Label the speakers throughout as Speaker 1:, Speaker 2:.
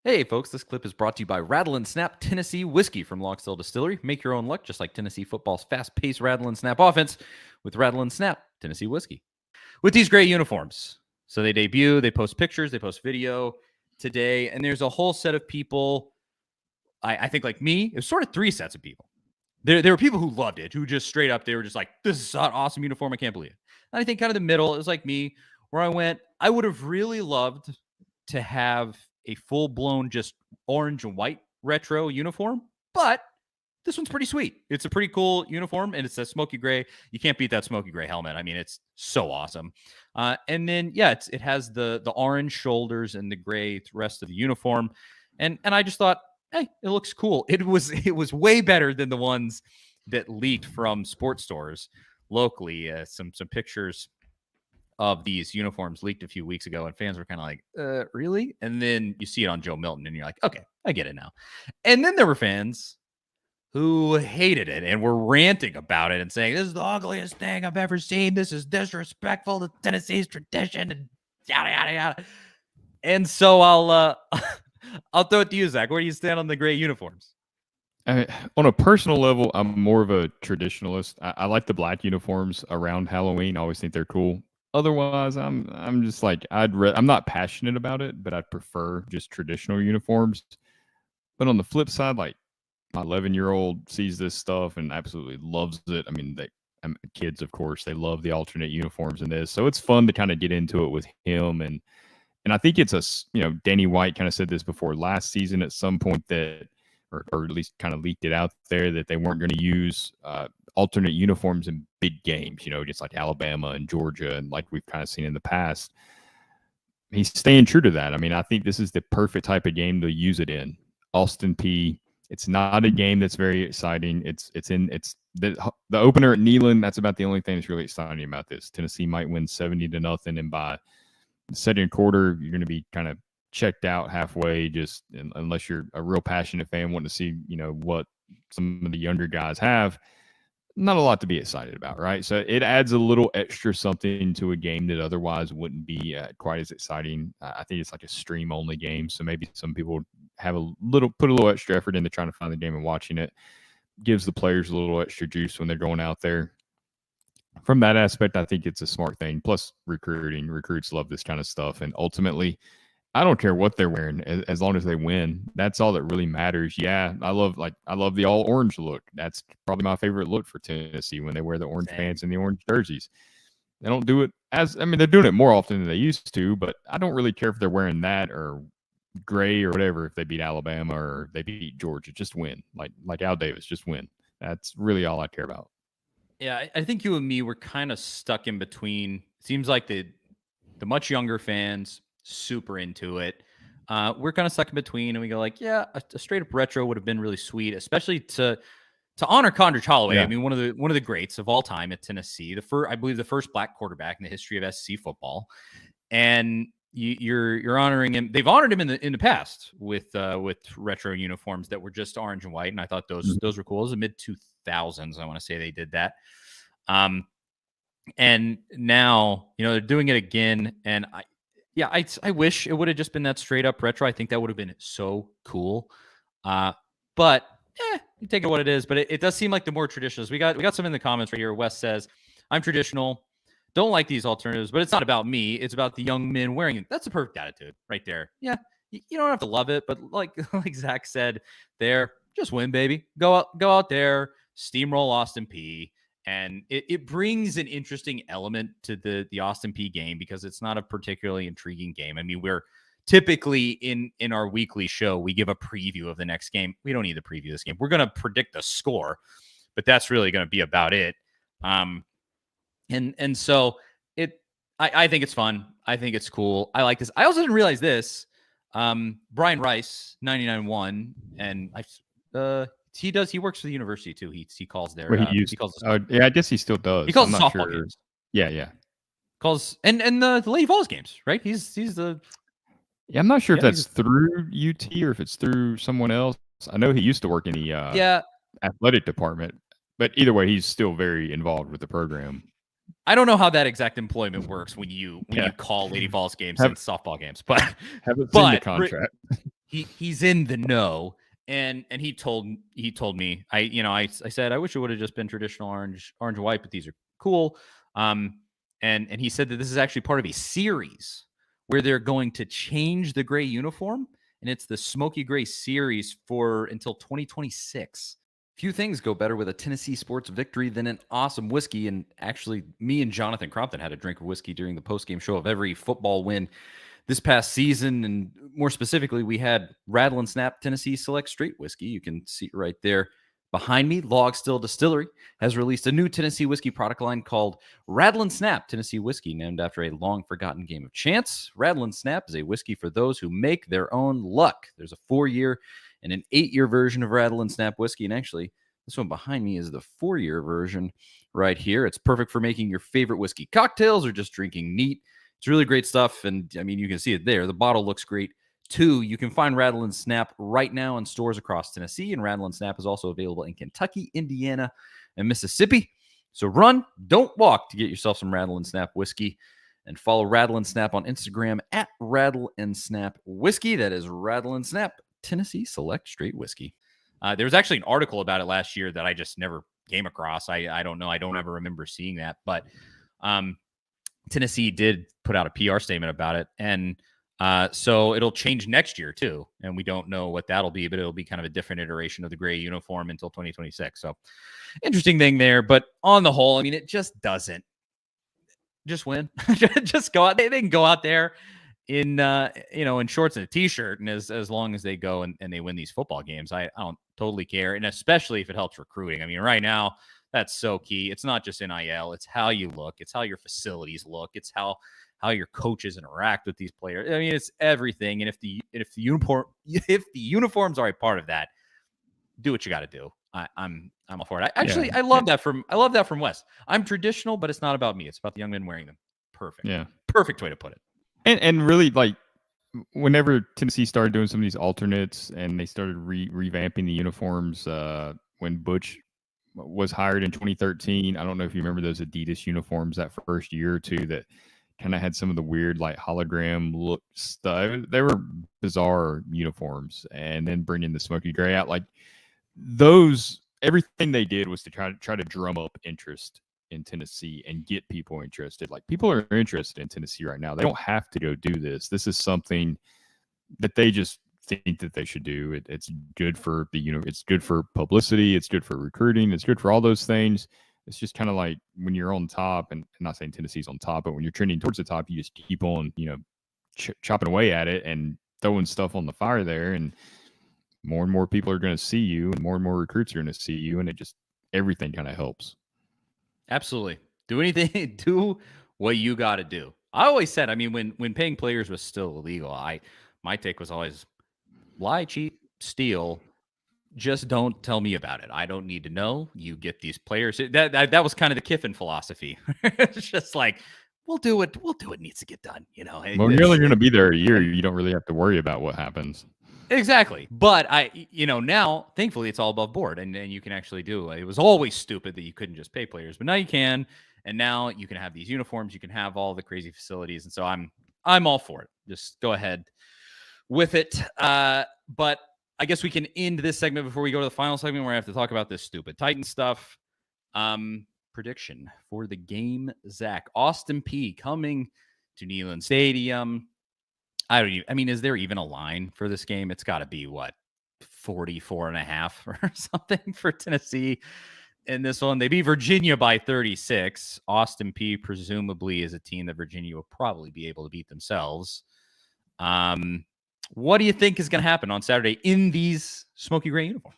Speaker 1: Hey folks, this clip is brought to you by Rattle and Snap Tennessee Whiskey from Lockstill Distillery. Make your own luck just like Tennessee football's fast-paced Rattle and Snap offense with Rattle and Snap Tennessee Whiskey. With these great uniforms. So they debut, they post pictures, they post video today, and there's a whole set of people, I think like me, it was sort of three sets of people. There were people who loved it, who just straight up, they were just like, this is an awesome uniform, I can't believe it. And I think kind of the middle, it was like me, where I went, I would have really loved to have a full-blown just orange and white retro uniform, but this one's pretty sweet. It's a pretty cool uniform, and it's a smoky gray. You can't beat that smoky gray helmet. I mean, it's so awesome. And then, yeah, it has the orange shoulders and the gray rest of the uniform. And I just thought, hey, it looks cool. It was way better than the ones that leaked from sports stores locally. Some pictures of these uniforms leaked a few weeks ago, and fans were kind of like, really? And then you see it on Joe Milton, and you're like, okay, I get it now. And then there were fans who hated it and were ranting about it and saying, this is the ugliest thing I've ever seen. This is disrespectful to Tennessee's tradition, and yada, yada, yada. And so I'll throw it to you, Zach. Where do you stand on the gray uniforms?
Speaker 2: On a personal level, I'm more of a traditionalist. I like the black uniforms around Halloween. I always think they're cool. Otherwise, I'm just like I'm not passionate about it, but I'd prefer just traditional uniforms. But on the flip side, like my 11-year-old sees this stuff and absolutely loves it. I mean, kids, of course, they love the alternate uniforms in this, so it's fun to kind of get into it with him. And I think it's Danny White kind of said this before last season at some point that, or at least kind of leaked it out there that they weren't going to use alternate uniforms in big games, just like Alabama and Georgia, and like we've kind of seen in the past. He's staying true to that. I mean, I think this is the perfect type of game to use it in. Austin Peay. It's not a game that's very exciting. It's the opener at Neyland. That's about the only thing that's really exciting about this. Tennessee might win 70-0, and by the second quarter, you're going to be kind of checked out halfway, just unless you're a real passionate fan wanting to see, what some of the younger guys have. Not a lot to be excited about, right? So it adds a little extra something to a game that otherwise wouldn't be quite as exciting. I think it's like a stream-only game, so maybe some people have put a little extra effort into trying to find the game and watching it. Gives the players a little extra juice when they're going out there. From that aspect, I think it's a smart thing. Plus, recruits love this kind of stuff, and ultimately, I don't care what they're wearing as long as they win. That's all that really matters. Yeah, I love the all orange look. That's probably my favorite look for Tennessee when they wear the orange pants and the orange jerseys. They don't do it they're doing it more often than they used to, but I don't really care if they're wearing that or gray or whatever if they beat Alabama or they beat Georgia. Just win. Like Al Davis, just win. That's really all I care about.
Speaker 1: Yeah, I think you and me were kind of stuck in between. It seems like the much younger fans super into it. We're kind of stuck in between, and we go like, yeah, a straight up retro would have been really sweet, especially to honor Condredge Holloway. Yeah. I mean, one of the greats of all time at Tennessee. I believe the first black quarterback in the history of SEC football, and you're honoring him. They've honored him in the past with retro uniforms that were just orange and white, and I thought those were cool. It was the mid 2000s, I want to say they did that. And now they're doing it again, and I wish it would have just been that straight up retro. I think that would have been so cool. But you take it what it is. But it does seem like the more traditionals. We got some in the comments right here. Wes says, I'm traditional. Don't like these alternatives, but it's not about me. It's about the young men wearing it. That's a perfect attitude right there. Yeah, you don't have to love it, but like Zach said there, just win, baby. Go out there, steamroll Austin Peay. And it brings an interesting element to the Austin Peay game because it's not a particularly intriguing game. I mean, we're typically in our weekly show, we give a preview of the next game. We don't need to preview this game. We're going to predict the score, but that's really going to be about it. And so I think it's fun. I think it's cool. I like this. I also didn't realize this. Brian Rice, 99.1, and he works for the university too. He calls their
Speaker 2: I guess he still does.
Speaker 1: He calls the softball games.
Speaker 2: Yeah.
Speaker 1: Calls and the Lady Vols games, right? He's the
Speaker 2: I'm not sure if that's through UT or if it's through someone else. I know he used to work in the athletic department, but either way, he's still very involved with the program.
Speaker 1: I don't know how that exact employment works when you call Lady Vols games and softball games, but
Speaker 2: haven't seen the contract.
Speaker 1: he's in the know. And he told me, I said I wish it would have just been traditional orange and white, but these are cool. And he said that this is actually part of a series where they're going to change the gray uniform, and it's the Smokey Gray series for until 2026. Few things go better with a Tennessee sports victory than an awesome whiskey. And actually, me and Jonathan Crompton had a drink of whiskey during the postgame show of every football win this past season. And more specifically, we had Rattle and Snap Tennessee Select Straight Whiskey. You can see it right there behind me. Log Still Distillery has released a new Tennessee whiskey product line called Rattle and Snap Tennessee Whiskey, named after a long-forgotten game of chance. Rattle and Snap is a whiskey for those who make their own luck. There's a 4-year and an 8-year version of Rattle and Snap whiskey. And actually, this one behind me is the 4-year version right here. It's perfect for making your favorite whiskey cocktails or just drinking neat. It's really great stuff. And I mean, you can see it there. The bottle looks great too. You can find Rattle and Snap right now in stores across Tennessee. And Rattle and Snap is also available in Kentucky, Indiana, and Mississippi. So run, don't walk to get yourself some Rattle and Snap whiskey. And follow Rattle and Snap on Instagram at Rattle and Snap Whiskey. That is Rattle and Snap Tennessee Select Straight Whiskey. There was actually an article about it last year that I just never came across. I don't know. I don't ever remember seeing that. But Tennessee did put out a PR statement about it. And so it'll change next year too. And we don't know what that'll be, but it'll be kind of a different iteration of the gray uniform until 2026. So interesting thing there. But on the whole, I mean, it just doesn't. Just win. Just go out. They can go out there in in shorts and a t-shirt, and as long as they go and they win these football games, I don't totally care. And especially if it helps recruiting. I mean, right now that's so key. It's not just NIL, it's how you look, it's how your facilities look, it's how your coaches interact with these players. I mean, it's everything. And if the uniforms are a part of that, do what you got to do. I'm all for it. I love that from Wes. I'm traditional, but it's not about me. It's about the young men wearing them. Perfect.
Speaker 2: Yeah.
Speaker 1: Perfect way to put it.
Speaker 2: And really, like, whenever Tennessee started doing some of these alternates and they started revamping the uniforms, when Butch was hired in 2013, I don't know if you remember those Adidas uniforms that first year or two that kind of had some of the weird, like, hologram look stuff. They were bizarre uniforms. And then bringing the Smoky Gray out, like, those, everything they did was to try to drum up interest in Tennessee and get people interested. Like, people are interested in Tennessee right now. They don't have to go do this. This is something that they just think that they should do. It's good for it's good for publicity. It's good for recruiting. It's good for all those things. It's just kind of like when you're on top, and I'm not saying Tennessee's on top, but when you're trending towards the top, you just keep on, chopping away at it and throwing stuff on the fire there. And more people are going to see you, and more recruits are going to see you. And it just, everything kind of helps.
Speaker 1: Absolutely. Do anything, do what you got to do. I always said, I mean, when paying players was still illegal, my take was always lie, cheat, steal. Just don't tell me about it. I don't need to know. You get these players. That was kind of the Kiffin philosophy. It's just like, we'll do it. We'll do what needs to get done.
Speaker 2: Well, you're only going to be there a year. You don't really have to worry about what happens.
Speaker 1: Exactly. But now, thankfully, it's all above board, and you can actually do it. It was always stupid that you couldn't just pay players, but now you can. And now you can have these uniforms. You can have all the crazy facilities. And so I'm all for it. Just go ahead with it. But I guess we can end this segment before we go to the final segment where I have to talk about this stupid Titan stuff. Prediction for the game, Zach. Austin Peay coming to Neyland Stadium. Is there even a line for this game? It's got to be 44.5 or something for Tennessee in this one. They beat Virginia by 36. Austin Peay presumably is a team that Virginia will probably be able to beat themselves. What do you think is going to happen on Saturday in these Smoky Gray uniforms?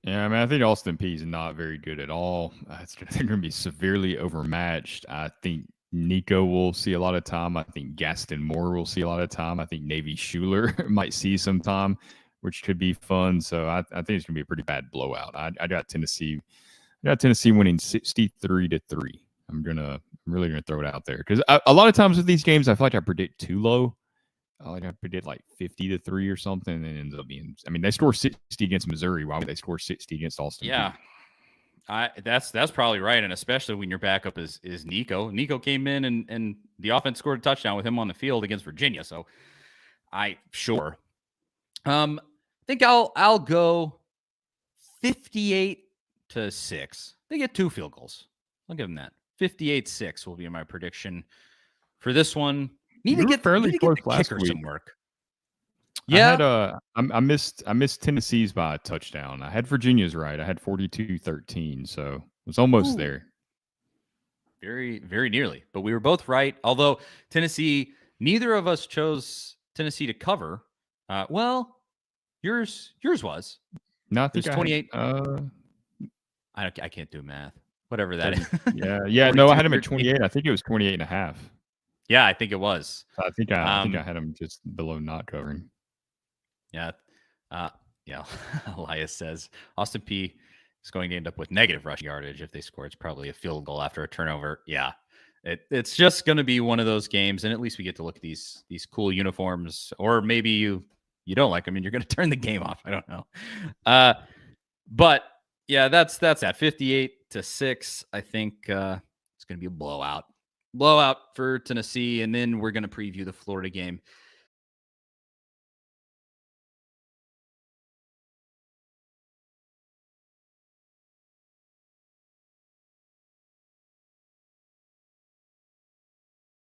Speaker 2: Yeah, I think Austin Peay is not very good at all. They're going to be severely overmatched. I think Nico will see a lot of time. I think Gaston Moore will see a lot of time. I think Navy Schuler might see some time, which could be fun. So I think it's going to be a pretty bad blowout. I got Tennessee. Winning 63-3. I'm really gonna throw it out there because a lot of times with these games, I feel like I predict too low. I predict like 50-3 or something, and it ends up being. I mean, they score 60 against Missouri. Why would they score 60 against Austin?
Speaker 1: Yeah. That's probably right, and especially when your backup is Nico. Nico came in and the offense scored a touchdown with him on the field against Virginia. So I think I'll go 58-6. They get 2 field goals. I'll give them that. 58-6 will be my prediction for this one. Need to get the kicker some work. Yeah.
Speaker 2: I missed Tennessee's by a touchdown. I had Virginia's right. I had 42-13, so it was almost there.
Speaker 1: Very, very nearly. But we were both right. Although Tennessee, neither of us chose Tennessee to cover. Well, yours was.
Speaker 2: Not
Speaker 1: 28. I can't do math. Whatever that is.
Speaker 2: Yeah. No, I had him at 28. I think it was 28.5.
Speaker 1: Yeah, I think it was.
Speaker 2: I think I had him just below not covering.
Speaker 1: Yeah. Elias says Austin Peay is going to end up with negative rush yardage if they score. It's probably a field goal after a turnover. Yeah. It's just going to be one of those games, and at least we get to look at these cool uniforms. Or maybe you don't like them and you're going to turn the game off. I don't know. But yeah, that's at 58-6. I think it's going to be a blowout for Tennessee, and then we're going to preview the Florida game